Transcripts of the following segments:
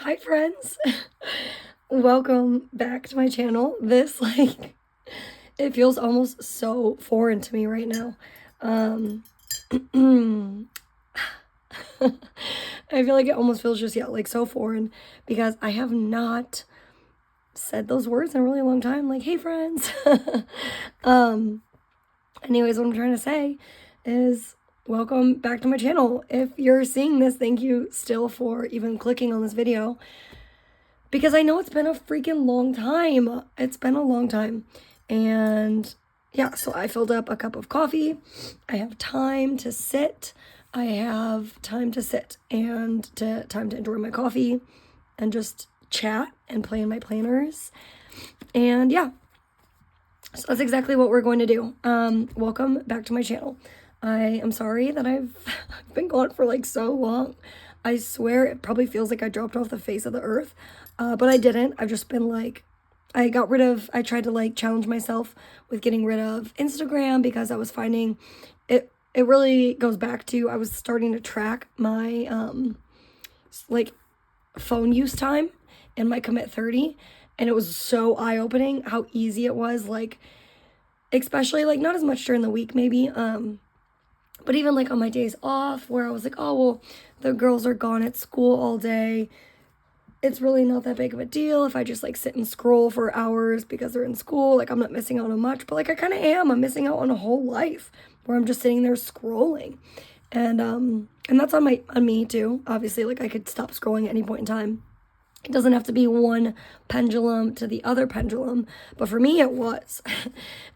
Hi friends, welcome back to my channel. This it feels almost so foreign to me right now. I feel like it almost feels just like so foreign because I have not said those words in a really long time. Like, hey friends. um, Anyways, what I'm trying to say is welcome back to my channel. If you're seeing this, thank you still for even clicking on this video. Because I know it's been a freaking long time. It's been a long time. And yeah, so I filled up a cup of coffee. I have time to sit. I have time to sit and time to enjoy my coffee and just chat and play in my planners. And yeah, so that's exactly what we're going to do. Welcome back to my channel. I am sorry that I've been gone for so long. I swear it probably feels like I dropped off the face of the earth, but I didn't. I've just been I tried to challenge myself with getting rid of Instagram because I was finding it really goes back to, I was starting to track my, phone use time and my commit 30. And it was so eye-opening how easy it was, especially not as much during the week maybe, but even on my days off where I was like, oh, well, the girls are gone at school all day. It's really not that big of a deal if I just sit and scroll for hours because they're in school. I'm not missing out on much, but I kind of am. I'm missing out on a whole life where I'm just sitting there scrolling. And that's on me too. Obviously, I could stop scrolling at any point in time. It doesn't have to be one pendulum to the other pendulum, but for me it was.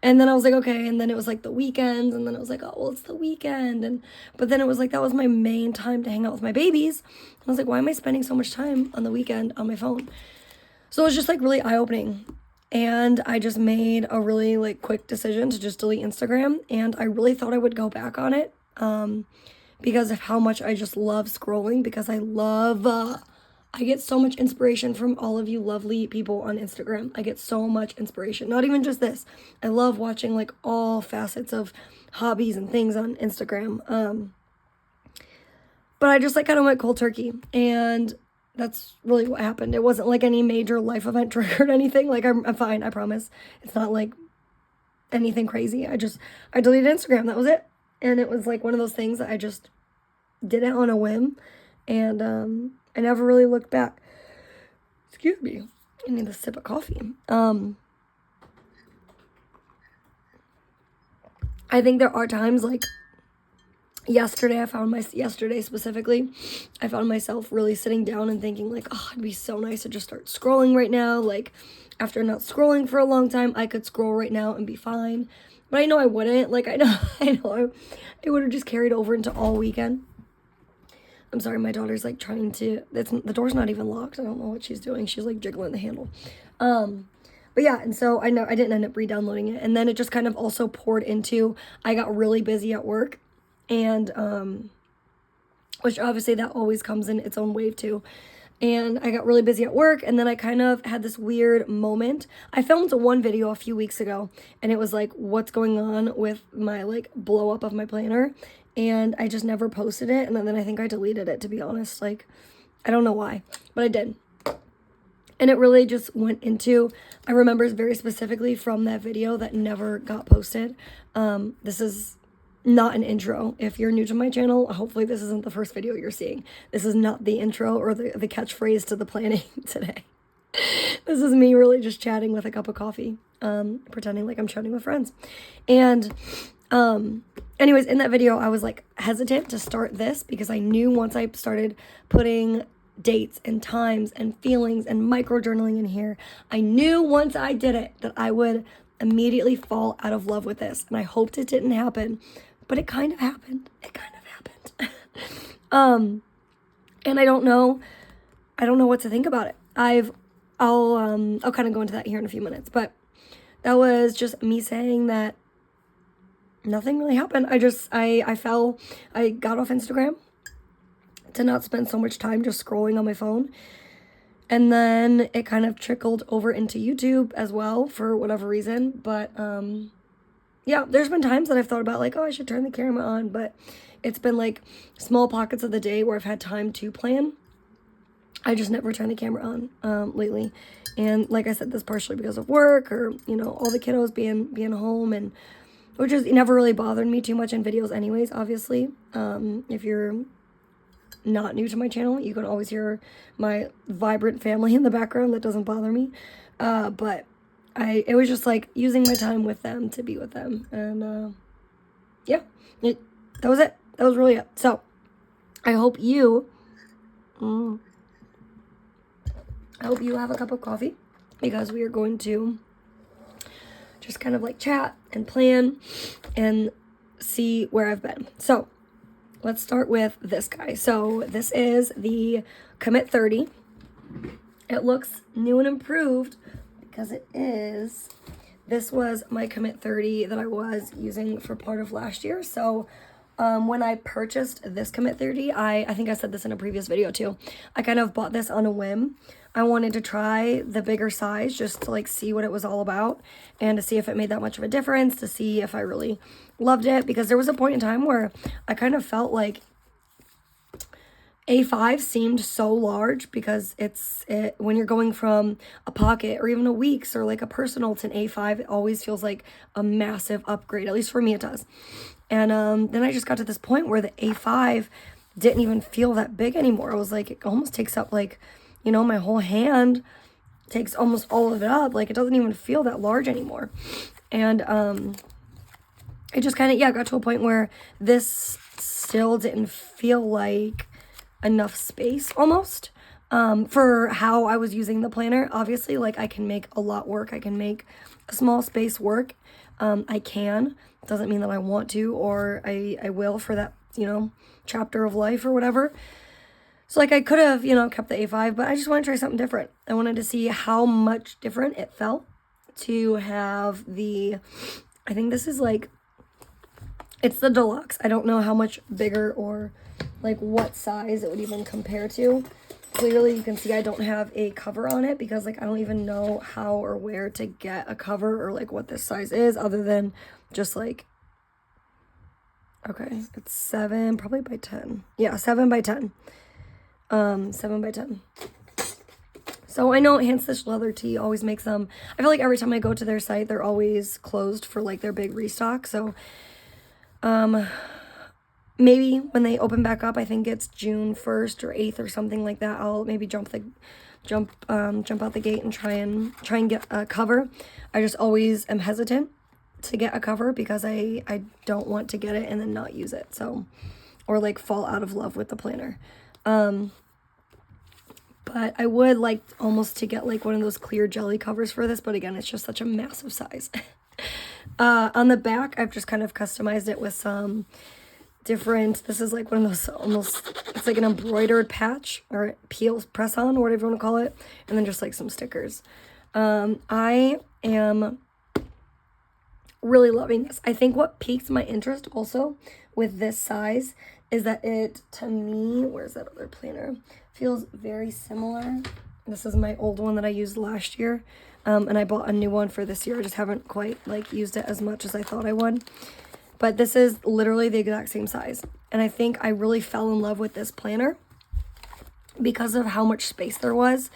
And then I was like, okay, and then it was the weekends, and then it was like, oh, well, it's the weekend, but then it was that was my main time to hang out with my babies. And I was like, why am I spending so much time on the weekend on my phone? So it was just really eye-opening. And I just made a really quick decision to just delete Instagram, and I really thought I would go back on it because of how much I just love scrolling, because I get so much inspiration from all of you lovely people on Instagram. I get so much inspiration. Not even just this. I love watching all facets of hobbies and things on Instagram. But I just kind of went cold turkey, and that's really what happened. It wasn't any major life event triggered anything. I'm fine, I promise. It's not anything crazy. I deleted Instagram. That was it. And it was one of those things that I just did it on a whim, and I never really looked back. Excuse me. I need a sip of coffee. I think there are times yesterday specifically, I found myself really sitting down and thinking oh, it'd be so nice to just start scrolling right now. After not scrolling for a long time, I could scroll right now and be fine. But I know I wouldn't. I would have just carried over into all weekend. I'm sorry, my daughter's trying to, the door's not even locked. I don't know what she's doing. She's jiggling the handle. But yeah, and so I know I didn't end up re-downloading it. And then it just kind of also poured into, I got really busy at work, and which obviously that always comes in its own wave too. And I got really busy at work, and then I kind of had this weird moment. I filmed one video a few weeks ago, and it was what's going on with my blow up of my planner, and I just never posted it, and then I think I deleted it, to be honest. I don't know why, but I did. And it really just went into, I remember very specifically from that video that never got posted. This is not an intro. If you're new to my channel, hopefully this isn't the first video you're seeing. This is not the intro or the catchphrase to the planning today. This is me really just chatting with a cup of coffee, pretending I'm chatting with friends. And anyways, in that video, I was hesitant to start this because I knew once I started putting dates and times and feelings and micro journaling in here, I knew once I did it that I would immediately fall out of love with this. And I hoped it didn't happen, but it kind of happened. And I don't know what to think about it. I'll kind of go into that here in a few minutes, but that was just me saying that nothing really happened. I got off Instagram to not spend so much time just scrolling on my phone. And then it kind of trickled over into YouTube as well for whatever reason. But yeah, there's been times that I've thought about oh, I should turn the camera on, but it's been small pockets of the day where I've had time to plan. I just never turn the camera on lately. And like I said, this partially because of work or, you know, all the kiddos being home, and which is never really bothered me too much in videos anyways, obviously. If you're not new to my channel, you can always hear my vibrant family in the background. That doesn't bother me. But it was just like using my time with them to be with them. And yeah, that was it. That was really it. So I hope you have a cup of coffee, because we are going to just kind of like chat and plan and see where I've been. So let's start with this guy. So this is the Commit 30. It looks new and improved because it is. This was my Commit 30 that I was using for part of last year. So when I purchased this Commit 30, I think I said this in a previous video too, I kind of bought this on a whim. I wanted to try the bigger size just to like see what it was all about, and to see if it made that much of a difference, to see if I really loved it, because there was a point in time where I kind of felt like A5 seemed so large, because when you're going from a pocket or even a Weeks or like a personal to an A5, it always feels like a massive upgrade. At least for me it does. And then I just got to this point where the A5 didn't even feel that big anymore. I was like, it almost takes up like, you know, my whole hand takes almost all of it up. Like, it doesn't even feel that large anymore. And it just kind of, yeah, got to a point where this still didn't feel like enough space almost for how I was using the planner. Obviously, like, I can make a lot work. I can make a small space work. I can. Doesn't mean that I want to, or I will for that, you know, chapter of life or whatever. So like, I could have, you know, kept the A5, but I just want to try something different. I wanted to see how much different it felt to have the, I think this is like, it's the deluxe. I don't know how much bigger or like what size it would even compare to. Clearly you can see I don't have a cover on it, because like I don't even know how or where to get a cover, or like what this size is, other than just like, okay, it's 7 probably by 10. Yeah, 7 by 10. 7 by 10. So I know Hand Stitched Leather Tea always makes them. I feel like every time I go to their site, they're always closed for like their big restock. So maybe when they open back up, I think it's June 1st or 8th or something like that, I'll maybe jump out the gate and try and get a cover. I just always am hesitant to get a cover, because I don't want to get it and then not use it. So, or like fall out of love with the planner. But I would like almost to get like one of those clear jelly covers for this, but again, it's just such a massive size. On the back, I've just kind of customized it with some different, this is like one of those almost, it's like an embroidered patch or press on, or whatever you want to call it, and then just like some stickers. I am really loving this. I think what piqued my interest also with this size is that it, to me, where's that other planner? Feels very similar. This is my old one that I used last year, and I bought a new one for this year. I just haven't quite like used it as much as I thought I would. But this is literally the exact same size. And I think I really fell in love with this planner because of how much space there was.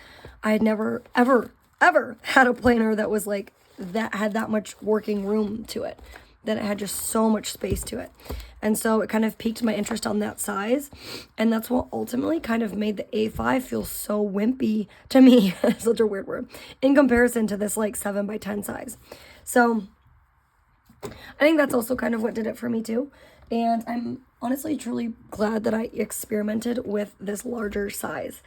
I had never, ever had a planner that was like, that had that much working room to it, that it had just so much space to it. And so it kind of piqued my interest on that size. And that's what ultimately kind of made the A5 feel so wimpy to me. Such a weird word. In comparison to this like 7 by 10 size. So I think that's also kind of what did it for me too. And I'm honestly truly glad that I experimented with this larger size.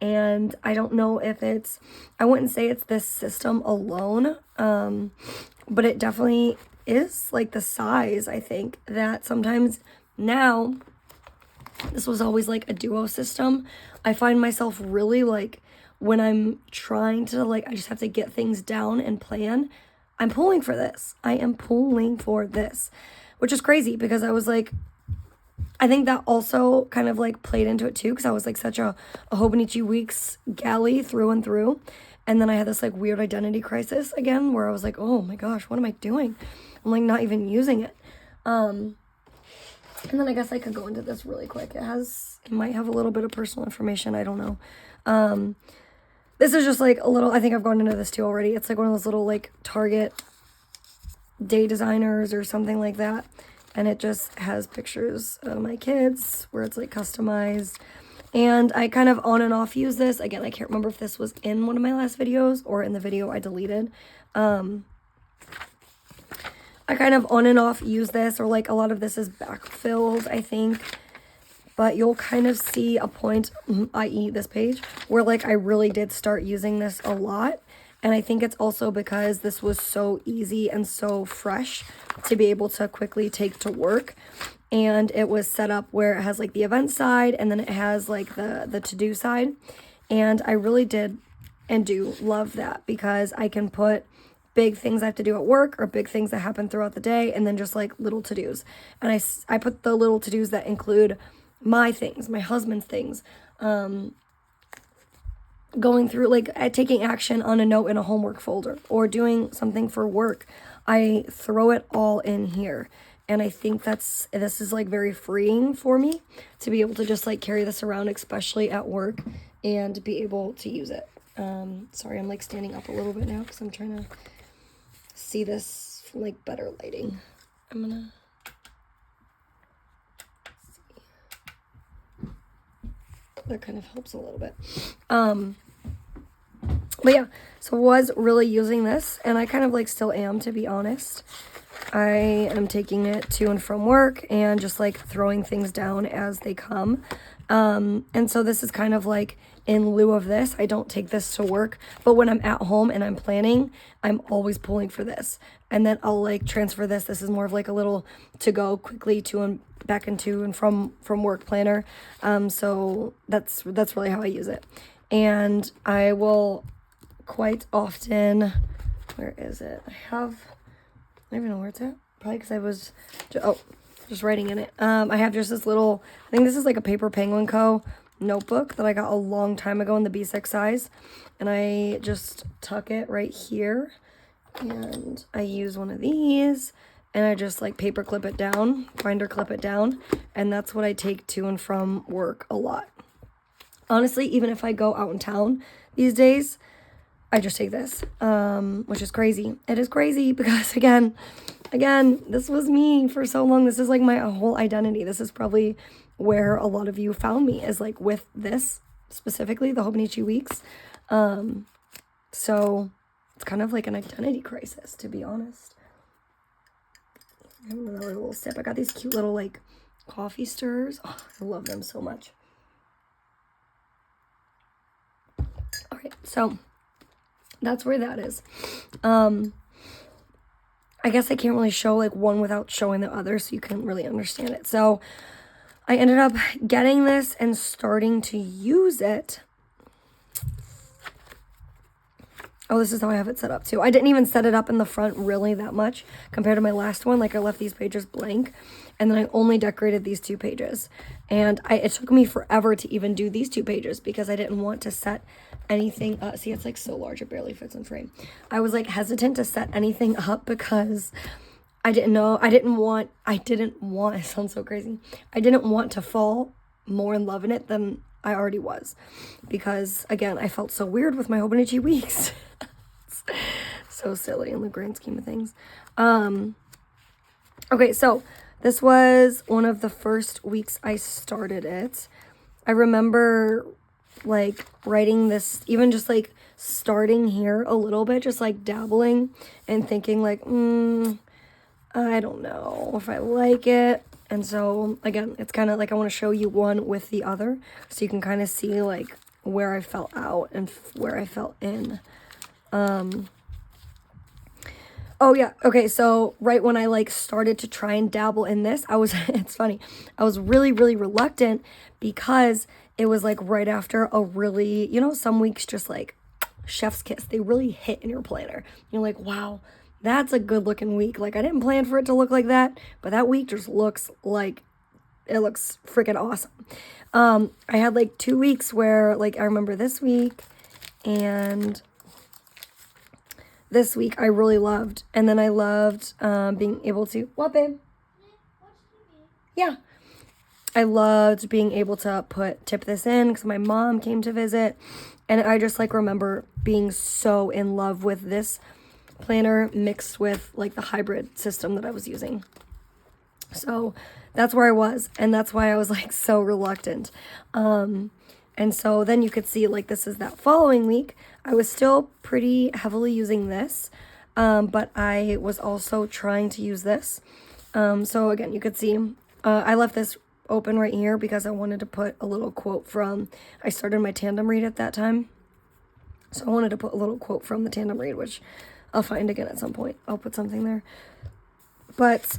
And I don't know if it's, I wouldn't say it's this system alone, but it definitely is like the size. I think that sometimes now, this was always like a duo system. I find myself really like, when I'm trying to like, I just have to get things down and plan, I'm pulling for this. I am pulling for this, which is crazy because I was like, I think that also kind of like played into it too, because I was like such a Hobonichi Weeks galley through and through. And then I had this like weird identity crisis again, where I was like, oh my gosh, what am I doing? I'm like not even using it. And then I guess I could go into this really quick. It might have a little bit of personal information. I don't know. This is just like a little, I think I've gone into this too already. It's like one of those little like Target day designers or something like that. And it just has pictures of my kids where it's like customized. And I kind of on and off use this. Again, I can't remember if this was in one of my last videos or in the video I deleted. I kind of on and off use this, or like a lot of this is backfilled, I think. But you'll kind of see a point, i.e. this page, where like I really did start using this a lot. And I think it's also because this was so easy and so fresh to be able to quickly take to work. And it was set up where it has like the event side and then it has like the to-do side. And I really did and do love that because I can put big things I have to do at work or big things that happen throughout the day and then just like little to-dos. And I put the little to-dos that include my things, my husband's things, going through like taking action on a note in a homework folder or doing something for work. I throw it all in here. And I think this is like very freeing for me to be able to just like carry this around, especially at work, and be able to use it. Sorry, I'm like standing up a little bit now because I'm trying to see this from like better lighting. I'm gonna see. That kind of helps a little bit. But yeah, so was really using this, and I kind of like still am, to be honest. I am taking it to and from work and just like throwing things down as they come. And so this is kind of like in lieu of this. I don't take this to work, but when I'm at home and I'm planning, I'm always pulling for this. And then I'll like transfer this. This is more of like a little to go quickly to and back into and from work planner. So that's really how I use it. And I will quite often, where is it? I don't even know where it's at. Probably because I was just writing in it. I have just this little, I think this is like a Paper Penguin Co. notebook that I got a long time ago in the B6 size. And I just tuck it right here. And I use one of these. And I just like paper clip it down, binder clip it down. And that's what I take to and from work a lot. Honestly, even if I go out in town these days, I just take this, which is crazy. It is crazy because again, this was me for so long. This is like my whole identity. This is probably where a lot of you found me, is like with this specifically, the Hobonichi Weeks. So it's kind of like an identity crisis, to be honest. I have another little sip. I got these cute little like coffee stirrers. Oh, I love them so much. All right, so that's where that is. I guess I can't really show like one without showing the other, so you can really understand it. So I ended up getting this and starting to use it. Oh, this is how I have it set up too. I didn't even set it up in the front really that much compared to my last one. Like I left these pages blank and then I only decorated these 2 pages. And it took me forever to even do these 2 pages because I didn't want to set anything up. See, it's like so large it barely fits in frame. I was like hesitant to set anything up because I didn't want, it sounds so crazy. I didn't want to fall more in love in it than I already was. Because again, I felt so weird with my Hobonichi Weeks. So silly in the grand scheme of things. Okay, so this was one of the first weeks I started it. I remember like writing this, even just like starting here a little bit, just like dabbling and thinking like, I don't know if I like it. And so again, it's kind of like I want to show you one with the other so you can kind of see like where I felt out and where I felt in. Oh yeah, okay, so right when I like started to try and dabble in this, it's funny, I was really, really reluctant because it was like right after a really, some weeks just like chef's kiss, they really hit in your planner. You're like, wow, that's a good looking week. Like I didn't plan for it to look like that, but that week just looks like, it looks freaking awesome. I had like 2 weeks where like, I remember this week and this week I really loved. And then I loved being able to, what babe? Yeah. I loved being able to tip this in because my mom came to visit, and I just like remember being so in love with this planner mixed with like the hybrid system that I was using. So that's where I was, and that's why I was like so reluctant. And so then you could see like this is that following week. I was still pretty heavily using this, but I was also trying to use this. So again, you could see I left this open right here because I wanted to put a little quote from, I started my tandem read at that time. So I wanted to put a little quote from the tandem read, which I'll find again at some point. I'll put something there. But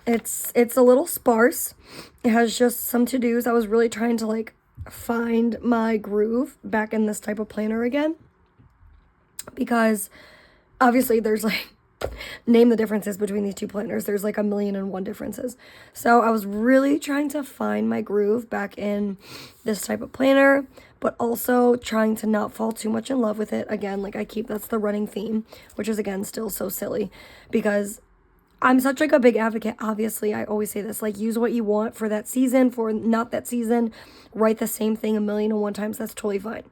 it's a little sparse. It has just some to-dos. I was really trying to like find my groove back in this type of planner again, because obviously there's like, name the differences between these two planners. There's like 1,000,001 differences. So I was really trying to find my groove back in this type of planner, but also trying to not fall too much in love with it. Again, like that's the running theme, which is again still so silly because I'm such like a big advocate. Obviously, I always say this, like use what you want for that season, for not that season. Write the same thing 1,000,001 times. That's totally fine.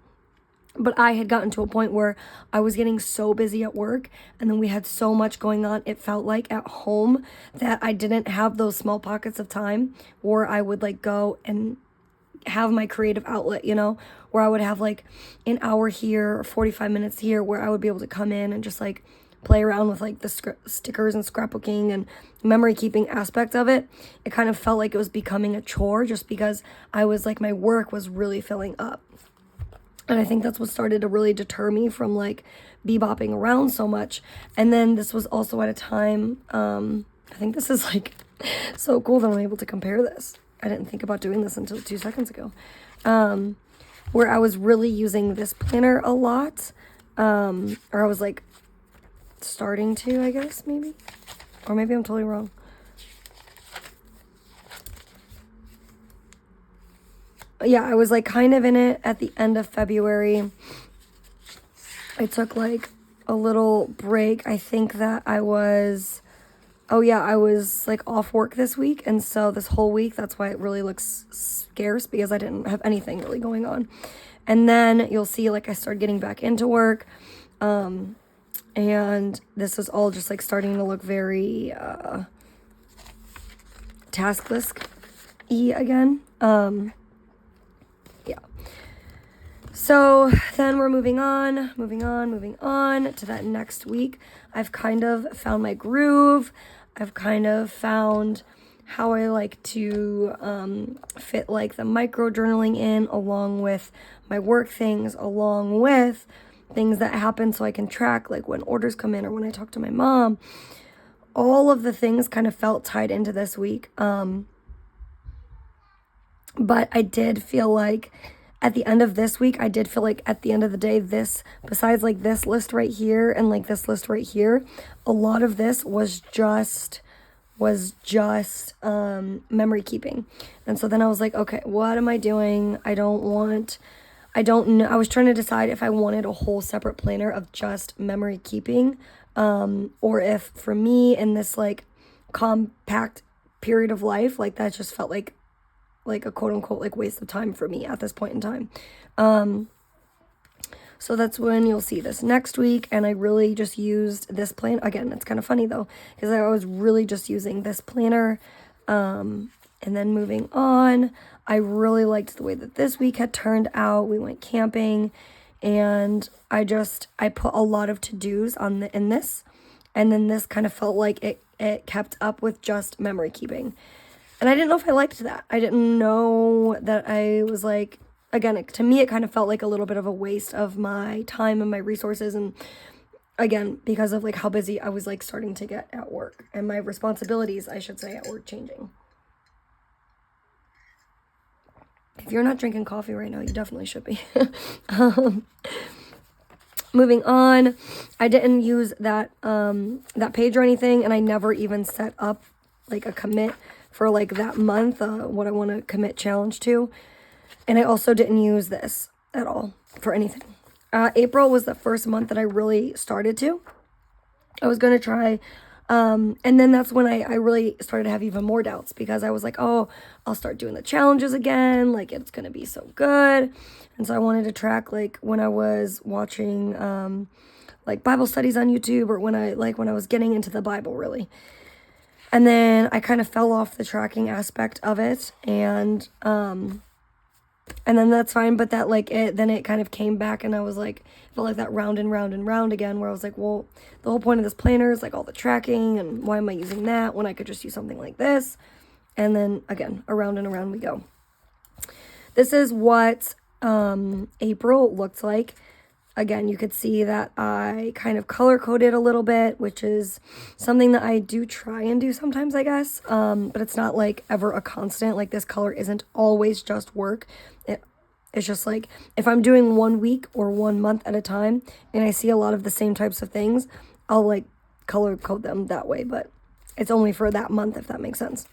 But I had gotten to a point where I was getting so busy at work, and then we had so much going on. It felt like at home that I didn't have those small pockets of time where I would like go and have my creative outlet, where I would have like an hour here or 45 minutes here where I would be able to come in and just like play around with like the stickers and scrapbooking and memory keeping aspect of it. It kind of felt like it was becoming a chore just because I was like, my work was really filling up. And I think that's what started to really deter me from like bebopping around so much. And then this was also at a time, I think this is like so cool that I'm able to compare this. I didn't think about doing this until 2 seconds ago. Where I was really using this planner a lot. Or I was like starting to, I guess, maybe. Or maybe I'm totally wrong. Yeah, I was like kind of in it at the end of February. I took like a little break. I think that I was like off work this week. And so this whole week, that's why it really looks scarce, because I didn't have anything really going on. And then you'll see like I started getting back into work. And this is all just like starting to look very task list-y again. Yeah. So then we're moving on to that next week. I've kind of found my groove. I've kind of found how I like to fit like the micro journaling in along with my work things, along with things that happen so I can track like when orders come in or when I talk to my mom. All of the things kind of felt tied into this week. But I did feel like at the end of this week, at the end of the day, this, besides like this list right here and like this list right here, a lot of this was just memory keeping. And so then I was like, okay, what am I doing? I don't know. I was trying to decide if I wanted a whole separate planner of just memory keeping, or if for me in this like compact period of life, like that just felt like a quote unquote like waste of time for me at this point in time. So that's when you'll see this next week. And I really just used this plan. Again, it's kind of funny though, because I was really just using this planner. And then moving on, I really liked the way that this week had turned out. We went camping, and I put a lot of to-dos in this. And then this kind of felt like it kept up with just memory keeping. And I didn't know if I liked that. I didn't know that I was like, again, to me, it kind of felt like a little bit of a waste of my time and my resources. And again, because of like how busy I was like starting to get at work and my responsibilities, I should say, at work changing. If you're not drinking coffee right now, you definitely should be. Moving on, I didn't use that page or anything, and I never even set up like a commit for like that month, what I want to commit challenge to. And I also didn't use this at all for anything. April was the first month that I really started to. I was going to try And then that's when I really started to have even more doubts, because I was like, oh, I'll start doing the challenges again. Like, it's going to be so good. And so I wanted to track, like, when I was watching, like, Bible studies on YouTube, or when I was getting into the Bible, really. And then I kind of fell off the tracking aspect of it. And then that's fine, but that, like, then it kind of came back, and I was like, felt like that round and round and round again, where I was like, well, the whole point of this planner is, like, all the tracking, and why am I using that when I could just use something like this? And then, again, around and around we go. This is what April looked like. Again, you could see that I kind of color-coded a little bit, which is something that I do try and do sometimes, I guess. But it's not, like, ever a constant. Like, this color isn't always just work. It's just, like, if I'm doing 1 week or 1 month at a time, and I see a lot of the same types of things, I'll, like, color-code them that way. But it's only for that month, if that makes sense.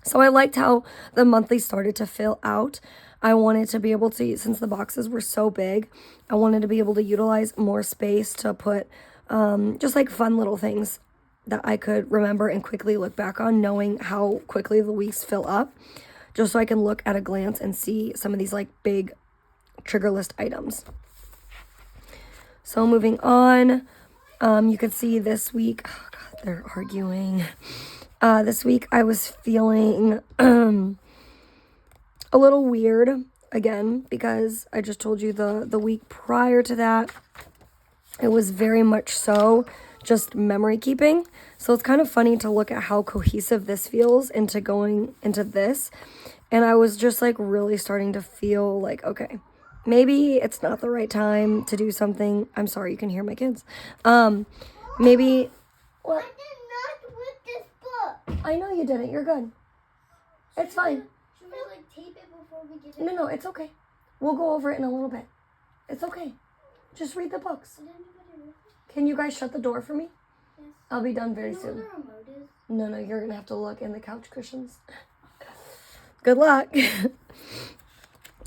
So I liked how the monthly started to fill out. I wanted to be able to, since the boxes were so big, I wanted to be able to utilize more space to put just like fun little things that I could remember and quickly look back on, knowing how quickly the weeks fill up, just so I can look at a glance and see some of these like big trigger list items. So moving on, you could see this week, oh God, they're arguing. This week I was feeling a little weird again, because I just told you the week prior to that, it was very much so just memory keeping. So it's kind of funny to look at how cohesive this feels into going into this. And I was just like really starting to feel like, okay, maybe it's not the right time to do something. I'm sorry, you can hear my kids. Maybe. What? I did not with this book. I know you didn't. You're good. It's fine. Should we like tape it before we get it? No, it's okay. We'll go over it in a little bit. It's okay. Just read the books. Can you guys shut the door for me? Yes. I'll be done very You know soon. where the remote is? No, you're going to have to look in the couch cushions. Good luck.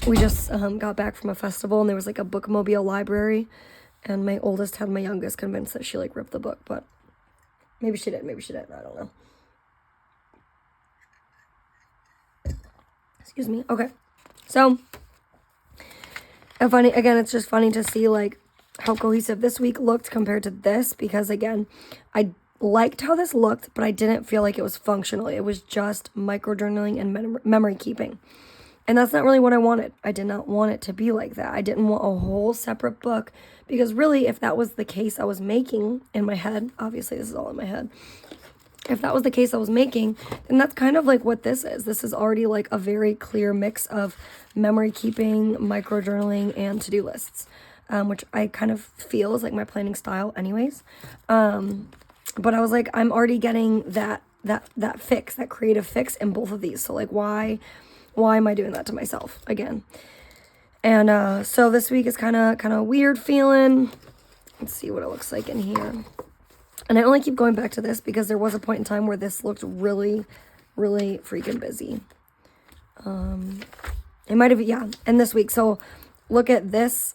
We just got back from a festival, and there was like a bookmobile library, and my oldest had my youngest convinced that she like ripped the book, but maybe she didn't, I don't know. Excuse me. Okay. So, it's just funny to see like how cohesive this week looked compared to this, because again, I liked how this looked, but I didn't feel like it was functional. It was just microjournaling and memory keeping. And that's not really what I wanted. I did not want it to be like that. I didn't want a whole separate book, because really, if that was the case I was making in my head, obviously this is all in my head. If that was the case I was making, then that's kind of like what this is. This is already like a very clear mix of memory keeping, microjournaling, and to-do lists, which I kind of feel is like my planning style anyways. But I was like, I'm already getting that fix, that creative fix in both of these. So like, why am I doing that to myself again? And so this week is kind of weird feeling. Let's see what it looks like in here. And I only keep going back to this because there was a point in time where this looked really, really freaking busy. It might have, yeah, and this week. So look at this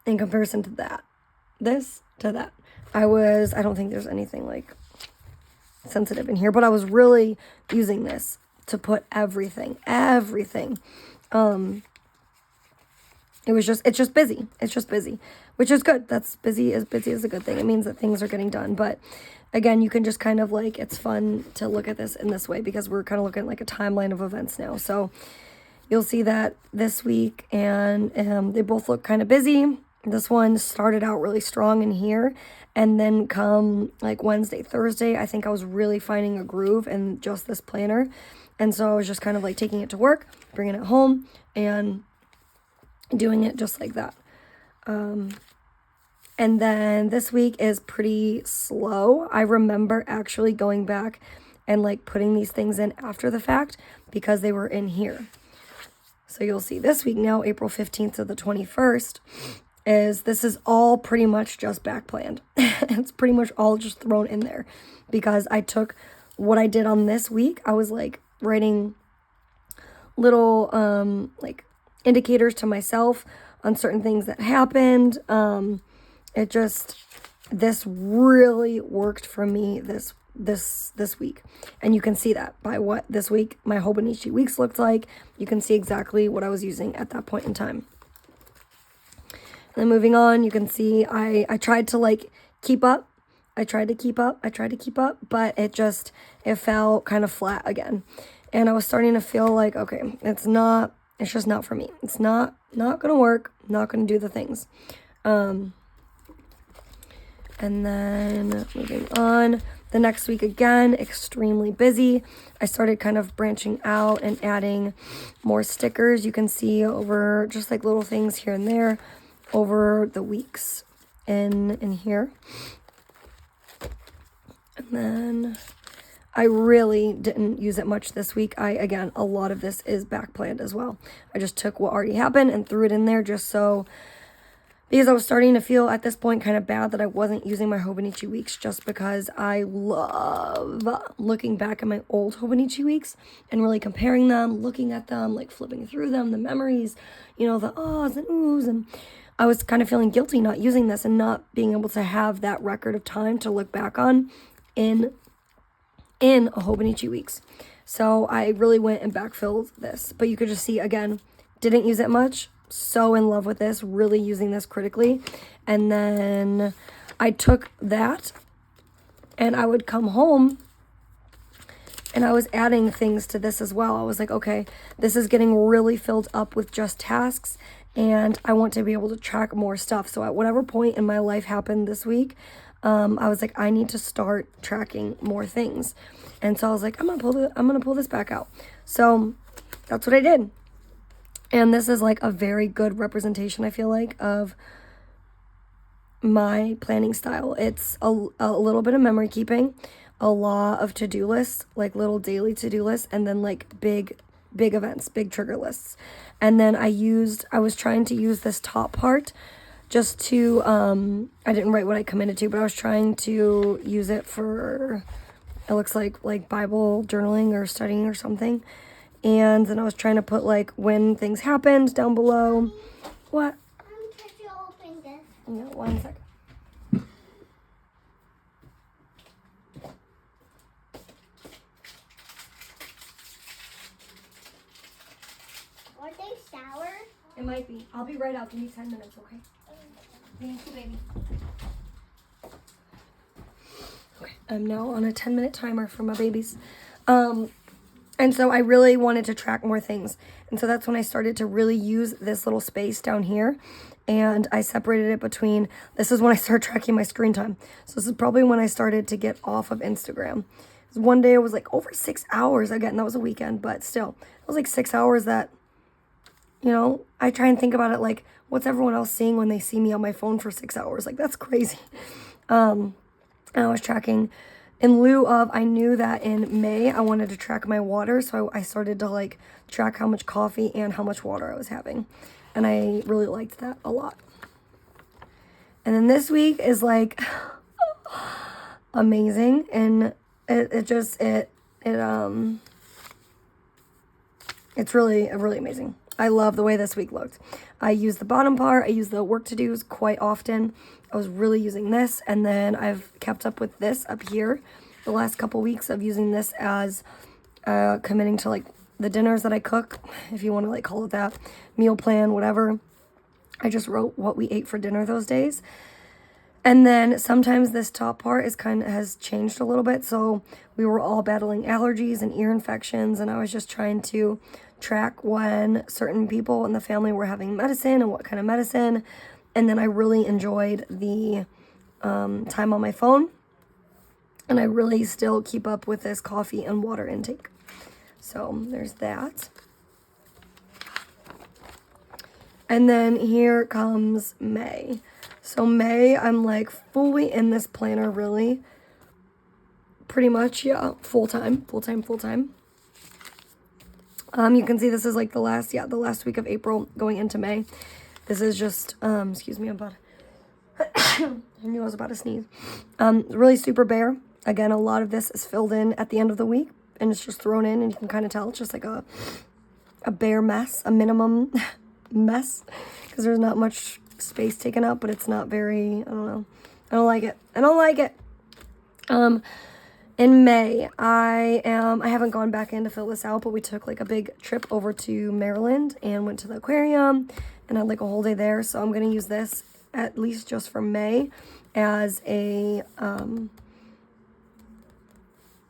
in comparison to that. This to that. I don't think there's anything like sensitive in here, but I was really using this to put everything. It's just busy. It's just busy, which is good. That's busy is a good thing. It means that things are getting done. But again, you can just kind of like, it's fun to look at this in this way, because we're kind of looking at like a timeline of events now. So you'll see that this week, and they both look kind of busy. This one started out really strong in here, and then come like Wednesday, Thursday, I think I was really finding a groove in just this planner. And so I was just kind of like taking it to work, bringing it home, and doing it just like that. And then this week is pretty slow. I remember actually going back and like putting these things in after the fact, because they were in here. So you'll see this week now, April 15th to the 21st, this is all pretty much just back planned. It's pretty much all just thrown in there, because I took what I did on this week. I was like writing little like indicators to myself on certain things that happened. It just this really worked for me this week. And you can see that by what this week, my Hobonichi weeks looked like. You can see exactly what I was using at that point in time. And then moving on, you can see I tried to like keep up. I tried to keep up, but it fell kind of flat again. And I was starting to feel like, okay, it's just not for me. It's not gonna work, not gonna do the things. And then moving on, the next week again, extremely busy. I started kind of branching out and adding more stickers. You can see over just like little things here and there over the weeks in here. And then I really didn't use it much this week. Again, a lot of this is back planned as well. I just took what already happened and threw it in there just so, because I was starting to feel at this point kind of bad that I wasn't using my Hobonichi weeks, just because I love looking back at my old Hobonichi weeks and really comparing them, looking at them, like flipping through them, the memories, the ahs and oohs. And I was kind of feeling guilty not using this and not being able to have that record of time to look back on in a Hobonichi weeks. So I really went and backfilled this. But you could just see, again, didn't use it much. So in love with this, really using this critically. And then I took that and I would come home and I was adding things to this as well. I was like, okay, this is getting really filled up with just tasks and I want to be able to track more stuff. So at whatever point in my life happened this week, I was like, I need to start tracking more things. And so I was like, I'm gonna pull this back out. So that's what I did. And this is like a very good representation, I feel like, of my planning style. It's a little bit of memory keeping, a lot of to-do lists, like little daily to-do lists, and then like big events, big trigger lists. And then I was trying to use this top part just to, I didn't write what I committed to, but I was trying to use it for, it looks like Bible journaling or studying or something. And then I was trying to put like when things happened down below. What? I'm trying to open this. Yeah, 1 second. Are they sour? It might be. I'll be right out. Give me 10 minutes, okay? Thank you, baby. Okay, I'm now on a 10-minute timer for my babies. And so I really wanted to track more things. And so that's when I started to really use this little space down here. And I separated it between, this is when I started tracking my screen time. So this is probably when I started to get off of Instagram. One day it was like over 6 hours. Again, that was a weekend, but still, it was like 6 hours that, I try and think about it like, what's everyone else seeing when they see me on my phone for 6 hours? Like, that's crazy. And I was tracking in lieu of, I knew that in May I wanted to track my water, so I started to like track how much coffee and how much water I was having, and I really liked that a lot. And then this week is like amazing, and it's really amazing. I love the way this week looked. I used the bottom part. I used the work to dos quite often. I was really using this, and then I've kept up with this up here the last couple weeks of using this as committing to like the dinners that I cook, if you want to like call it that, meal plan, whatever. I just wrote what we ate for dinner those days. And then sometimes this top part has changed a little bit. So we were all battling allergies and ear infections, and I was just trying to track when certain people in the family were having medicine and what kind of medicine. And then I really enjoyed the time on my phone, and I really still keep up with this coffee and water intake. So there's that. And then here comes May. So May, I'm like fully in this planner, really. Pretty much, yeah, full time. You can see this is like the last week of April going into May. This is just, excuse me, I knew I was about to sneeze. Really super bare. Again, a lot of this is filled in at the end of the week, and it's just thrown in, and you can kind of tell it's just like a bare mess, a minimum mess, because there's not much space taken up, but it's not very, I don't know, I don't like it. I don't like it. In May, I haven't gone back in to fill this out, but we took like a big trip over to Maryland and went to the aquarium and had like a whole day there. So I'm going to use this at least just for May as a,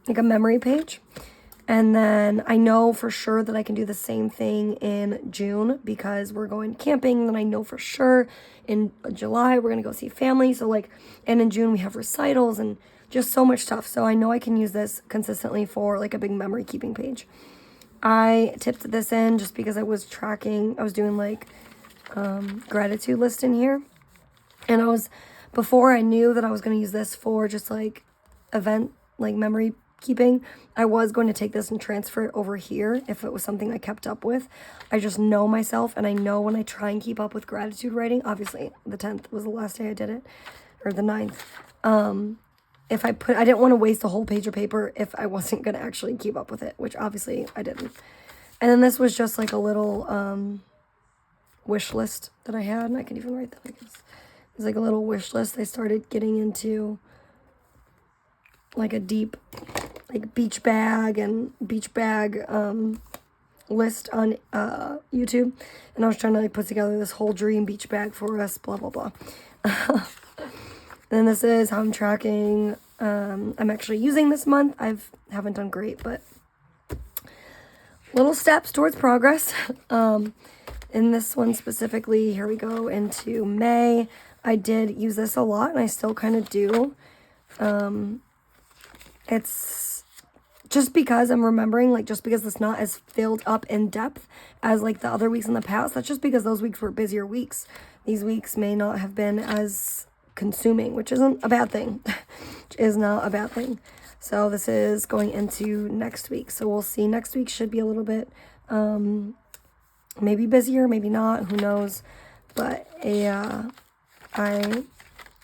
like a memory page. And then I know for sure that I can do the same thing in June because we're going camping. Then I know for sure in July we're going to go see family. So like, and in June we have recitals and just so much stuff. So I know I can use this consistently for like a big memory keeping page. I tipped this in just because I was doing like gratitude list in here. And before I knew that I was going to use this for just like event, like memory keeping, I was going to take this and transfer it over here if it was something I kept up with. I just know myself, and I know when I try and keep up with gratitude writing, obviously the 10th was the last day I did it, or the 9th. I didn't want to waste a whole page of paper if I wasn't going to actually keep up with it, which obviously I didn't. And then this was just like a little wish list that I had, and I can even write that, I guess. It's like a little wish list. I started getting into like a deep like beach bag list on YouTube, and I was trying to like put together this whole dream beach bag for us, blah blah blah. Then this is how I'm tracking. I'm actually using this month. Haven't done great, but little steps towards progress. In this one specifically, here we go into May. I did use this a lot, and I still kind of do. It's just because I'm remembering, like, just because it's not as filled up in depth as, like, the other weeks in the past, that's just because those weeks were busier weeks. These weeks may not have been as consuming, which isn't a bad thing. Which is not a bad thing. So this is going into next week. So we'll see. Next week should be a little bit, maybe busier, maybe not, who knows. But,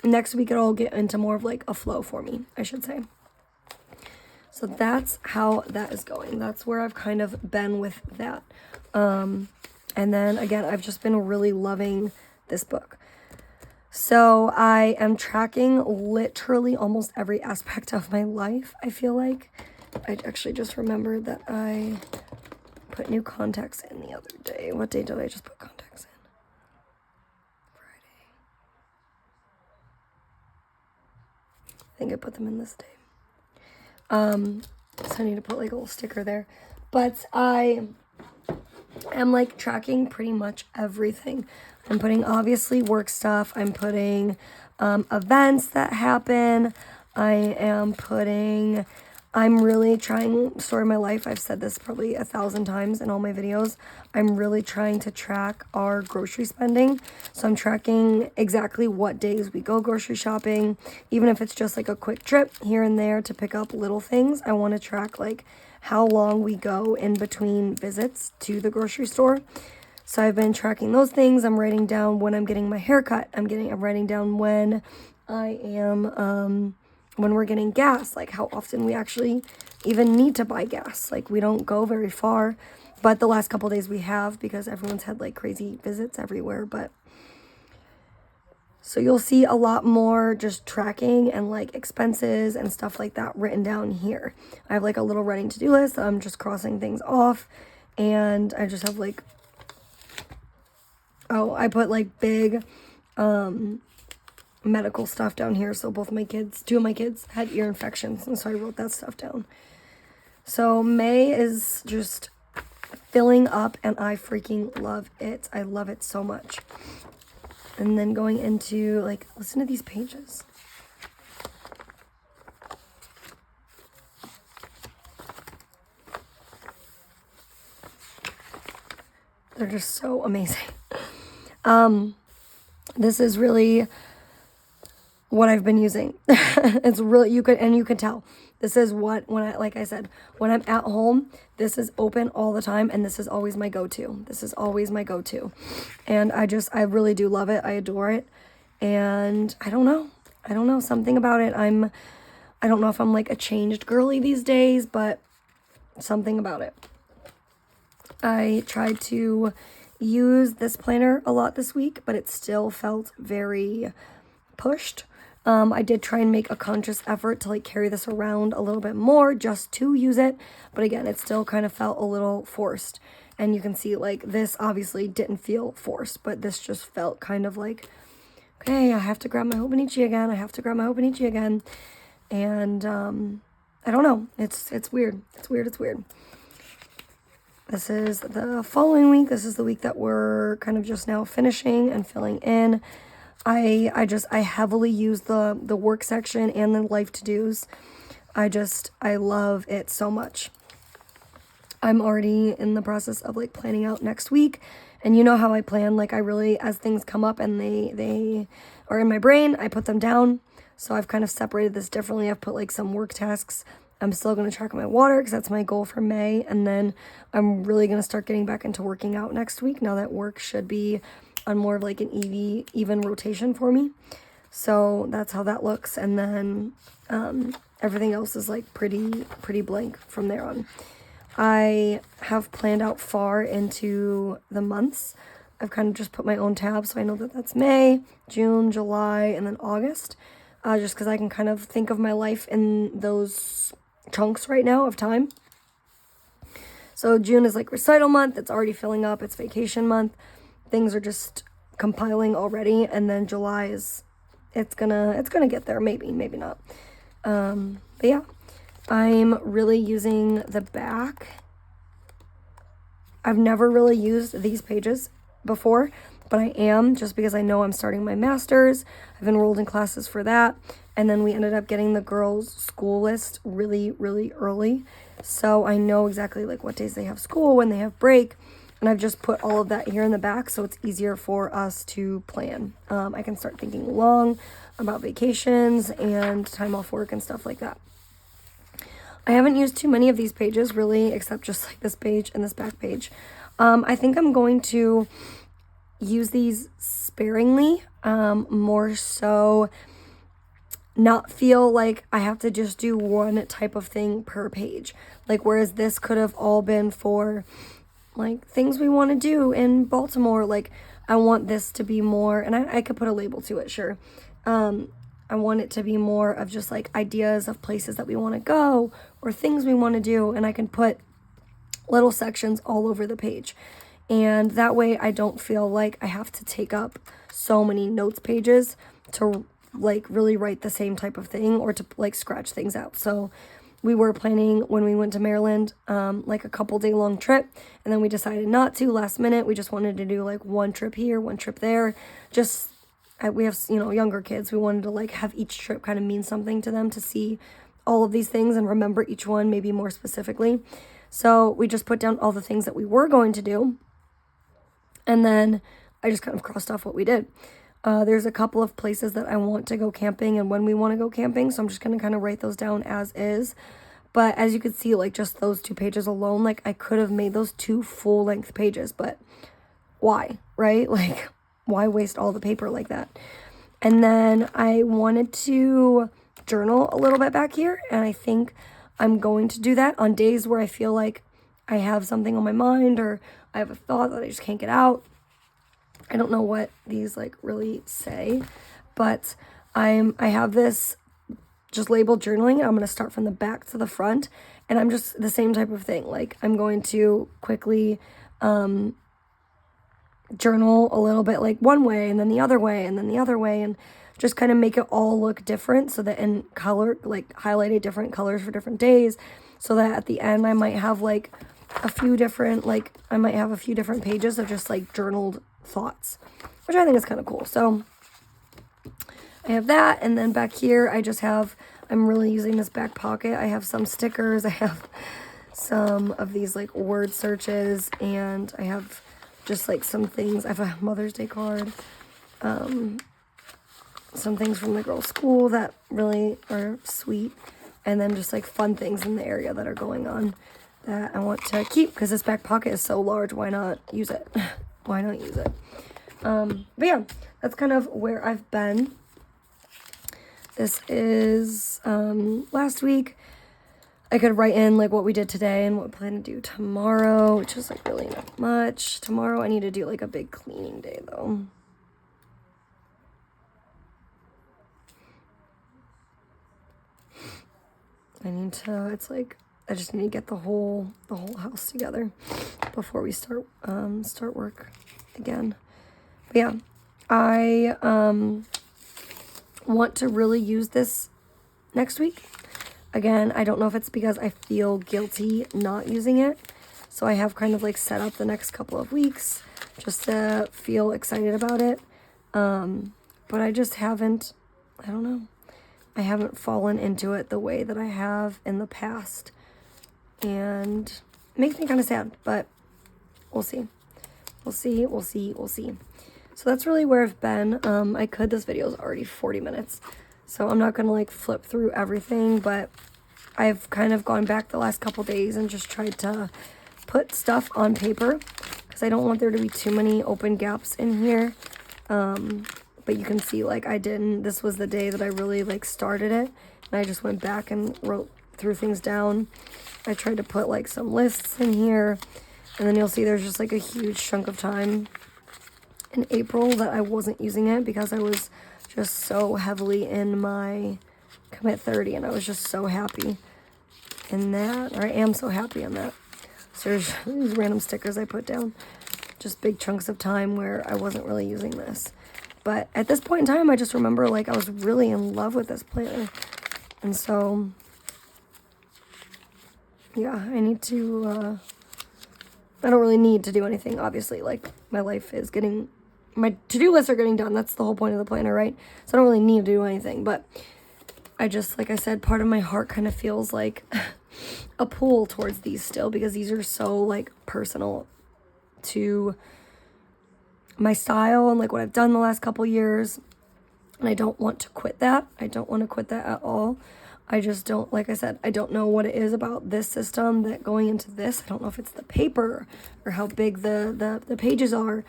next week it'll get into more of, like, a flow for me, I should say. So that's how that is going. That's where I've kind of been with that. And then again, I've just been really loving this book. So I am tracking literally almost every aspect of my life, I feel like. I actually just remembered that I put new contacts in the other day. What day did I just put contacts in? Friday. I think I put them in this day. So I need to put like a little sticker there, but I am like tracking pretty much everything. I'm putting obviously work stuff. I'm putting, events that happen. I'm really trying, story of my life, I've said this probably 1,000 times in all my videos, I'm really trying to track our grocery spending. So I'm tracking exactly what days we go grocery shopping, even if it's just like a quick trip here and there to pick up little things. I want to track like how long we go in between visits to the grocery store. So I've been tracking those things. I'm writing down when I'm getting my hair cut. I'm writing down when I am, when we're getting gas, like how often we actually even need to buy gas. Like we don't go very far, but the last couple days we have because everyone's had like crazy visits everywhere. But so you'll see a lot more just tracking and like expenses and stuff like that written down here. I have like a little running to-do list. I'm just crossing things off, and I just have like, I put like big, medical stuff down here. So two of my kids had ear infections, and so I wrote that stuff down. So May is just filling up, and I freaking love it. I love it so much. And then going into like, listen to these pages. They're just so amazing. This is really what I've been using. It's really, you can tell. This is like I said, when I'm at home, this is open all the time, and this is always my go-to. This is always my go-to. And I really do love it. I adore it. And I don't know, something about it. I don't know if I'm like a changed girly these days, but something about it. I tried to use this planner a lot this week, but it still felt very pushed. I did try and make a conscious effort to like carry this around a little bit more just to use it. But again, it still kind of felt a little forced. And you can see like this obviously didn't feel forced, but this just felt kind of like, okay, I have to grab my Hobonichi again. I have to grab my Hobonichi again. And I don't know. It's weird. It's weird. This is the following week. This is the week that we're kind of just now finishing and filling in. I heavily use the work section and the life to-dos. I love it so much. I'm already in the process of like planning out next week. And you know how I plan, like I really, as things come up and they are in my brain, I put them down. So I've kind of separated this differently. I've put like some work tasks. I'm still going to track my water because that's my goal for May. And then I'm really going to start getting back into working out next week. Now that work should be on more of like an even rotation for me. So that's how that looks. And then everything else is like pretty blank from there on. I have planned out far into the months. I've kind of just put my own tab, so I know that that's May, June, July, and then August. Just because I can kind of think of my life in those chunks right now of time. So June is like recital month. It's already filling up. It's vacation month. Things are just compiling already. And then July is, it's gonna get there. Maybe not. But yeah. I'm really using the back. I've never really used these pages before, but I am just because I know I'm starting my master's. I've enrolled in classes for that. And then we ended up getting the girls' school list really early. So I know exactly like what days they have school, when they have break. And I've just put all of that here in the back so it's easier for us to plan. I can start thinking long about vacations and time off work and stuff like that. I haven't used too many of these pages really, except just like this page and this back page. I think I'm going to use these sparingly, more so not feel like I have to just do one type of thing per page. Like, whereas this could have all been for like things we want to do in Baltimore. Like, I want this to be more, and I could put a label to it, sure. I want it to be more of just like ideas of places that we want to go or things we want to do. And I can put little sections all over the page. And that way I don't feel like I have to take up so many notes pages to like really write the same type of thing or to like scratch things out. So we were planning when we went to Maryland, like a couple day long trip. And then we decided not to last minute. We just wanted to do like one trip here, one trip there. Just we have, younger kids. We wanted to like have each trip kind of mean something to them, to see all of these things and remember each one maybe more specifically. So we just put down all the things that we were going to do. And then I just kind of crossed off what we did. There's a couple of places that I want to go camping and when we want to go camping. So I'm just going to kind of write those down as is. But as you can see, like just those 2 pages alone, like I could have made those 2 full length pages, but why, right? Like, why waste all the paper like that? And then I wanted to journal a little bit back here. And I think I'm going to do that on days where I feel like I have something on my mind or I have a thought that I just can't get out. I don't know what these like really say, but I have this just labeled journaling. I'm going to start from the back to the front, and I'm just the same type of thing. Like I'm going to quickly journal a little bit like one way and then the other way and then the other way, and just kind of make it all look different so that in color, like highlighted different colors for different days, so that at the end I might have like a few different pages of just like journaled thoughts, which I think is kind of cool. So I have that, and then back here I'm really using this back pocket. I have some stickers, I have some of these like word searches, and I have just like some things. I have a Mother's Day card, some things from the girls' school that really are sweet, and then just like fun things in the area that are going on that I want to keep, because this back pocket is so large. Why not use it? Why not use it? But yeah, that's kind of where I've been. This is last week. I could write in like what we did today and what we plan to do tomorrow, which is like really not much. Tomorrow I need to do like a big cleaning day though. it's like, I just need to get the whole house together before we start work again. But yeah, I want to really use this next week. Again, I don't know if it's because I feel guilty not using it. So I have kind of like set up the next couple of weeks just to feel excited about it. But I just haven't, I don't know. I haven't fallen into it the way that I have in the past. And it makes me kind of sad, but we'll see. We'll see. So that's really where I've been. This video is already 40 minutes. So I'm not going to like flip through everything, but I've kind of gone back the last couple days and just tried to put stuff on paper because I don't want there to be too many open gaps in here. But you can see like this was the day that I really like started it, and I just went back and threw things down. I tried to put like some lists in here, and then you'll see there's just like a huge chunk of time in April that I wasn't using it because I was just so heavily in my commit 30, and I was just so happy in that, or I am so happy in that. So there's these random stickers I put down, just big chunks of time where I wasn't really using this. But at this point in time, I just remember like I was really in love with this planner. And so, yeah, I need to, I don't really need to do anything, obviously. Like, my to-do lists are getting done. That's the whole point of the planner, right? So I don't really need to do anything. But I just, like I said, part of my heart kind of feels like a pull towards these still because these are so, like, personal to my style and like what I've done the last couple years, and I don't want to quit that. I don't want to quit that at all. I just don't, like I said, I don't know what it is about this system that going into this, I don't know if it's the paper or how big the pages are.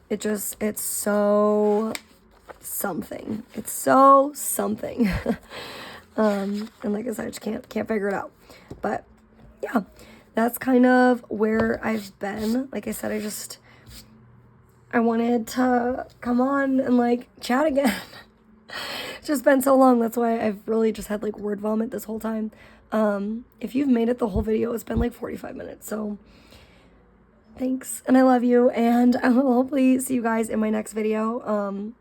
It's so something. It's so something. And like I said, I just can't figure it out. But yeah, that's kind of where I've been. Like I said, I wanted to come on and like chat again. It's just been so long. That's why I've really just had like word vomit this whole time. If you've made it the whole video, it's been like 45 minutes. So thanks. And I love you. And I will hopefully see you guys in my next video.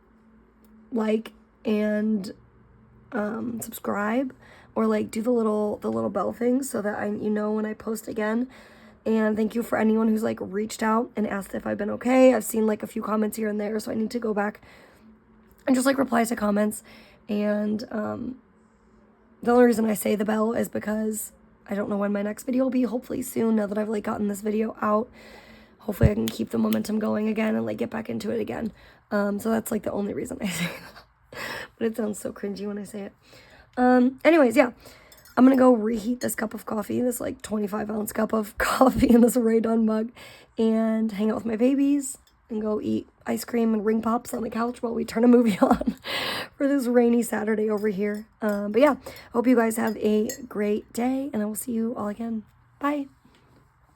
Like and subscribe, or like do the little bell thing so that you know when I post again. And thank you for anyone who's like reached out and asked if I've been okay. I've seen like a few comments here and there, so I need to go back and just like reply to comments. And the only reason I say the bell is because I don't know when my next video will be. Hopefully soon, now that I've like gotten this video out. Hopefully I can keep the momentum going again and like get back into it again. So that's like the only reason I say that. But it sounds so cringy when I say it. Anyways, yeah. I'm going to go reheat this cup of coffee, this like 25-ounce cup of coffee in this Ray Don mug, and hang out with my babies and go eat ice cream and ring pops on the couch while we turn a movie on for this rainy Saturday over here. But yeah, hope you guys have a great day, and I will see you all again. Bye.